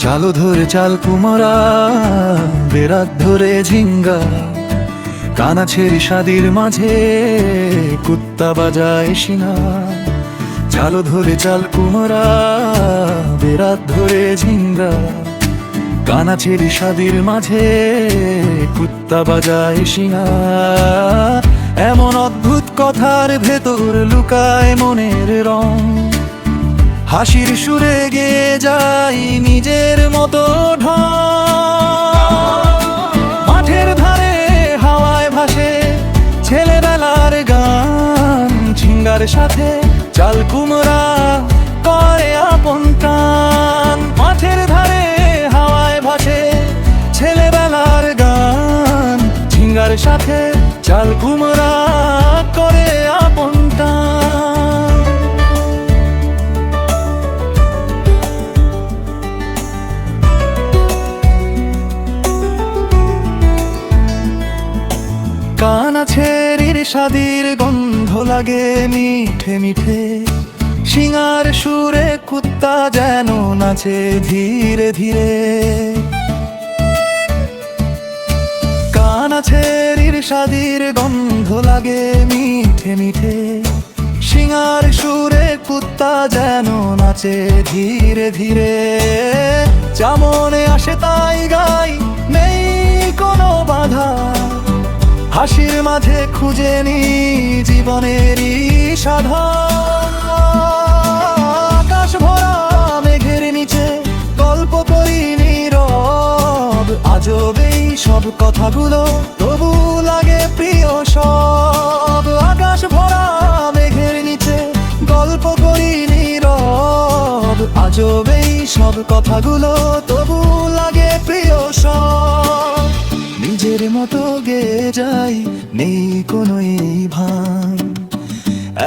চালো ধরে চাল কুমারা, বেরাত ধরে ঝিঙ্গা, কানাছেরি শাদির মাঝে কুত্তা বাজায় শিঙা। চালো ধরে চাল কুমারা, বেরাত ধরে ঝিঙ্গা, কানাছেরি শাদির মাঝে কুত্তা বাজায় শিঙা। এমন অদ্ভুত কথার ভেতর লুকায় মনের রং, হাসির সুরে গেয়ে যাই নিজের মতো ঢং। মাঠের ধারে হাওয়ায় ভাসে ছেলেবেলার গান, ঝিঙ্গার সাথে চাল কুমড়া করে আপন টান। মাঠের ধারে হাওয়ায় ভাসে ছেলেবেলার গান, ঝিঙ্গার সাথে চাল কুমড়া করে আপন টান। কানাছেরির শাদির গন্ধ লাগে মিঠে মিঠে, শিঙার সুরে কুত্তা যেন নাচে ধীরে ধীরে। কানাছেরির শাদির গন্ধ লাগে মিঠে মিঠে, শিঙার সুরে কুত্তা যেন নাচে ধীরে ধীরে। যেমনে আসে তাই গাই, নেই কোনো বাধা, হাসির মাঝে খুঁজে নি জীবনেরই সাধন। আকাশ ভরা মেঘের নিচে গল্প করি নীরব, আজব এই সব কথাগুলো তবু লাগে প্রিয় সব। আকাশ ভরা মেঘের নিচে গল্প করি নীরব, আজব এই সব কথাগুলো তবু লাগে প্রিয় সব। নিজের মতো গেয়ে যাই, নেই কোনো এই ভান,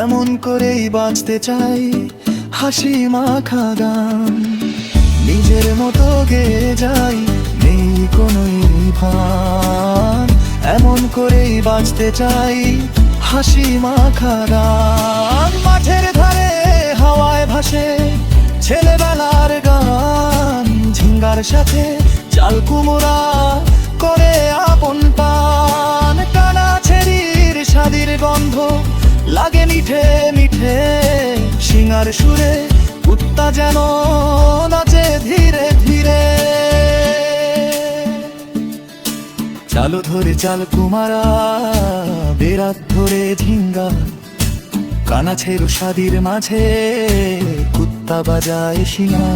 এমন করেই বাঁচতে চাই হাসি মাখা গান। নিজের মতো গেয়ে যাই, নেই কোনো এই ভান, এমন করেই বাঁচতে চাই হাসি মাখা গান। মাঠের ধারে হাওয়ায় ভাসে ছেলেবেলার গান, ঝিঙ্গার সাথে চাল কুমড়া করে আপন টান। কানাছেরির শাদির গন্ধ লাগে মিঠে মিঠে, শিঙার সুরে কুত্তা যেন নাচে ধীরে ধীরে। চালো ধরে চাল কুমারা, বেরাত ধরে ঝিঙ্গা, কানাছের শাদির মাঝে কুত্তা বাজায় শিঙা।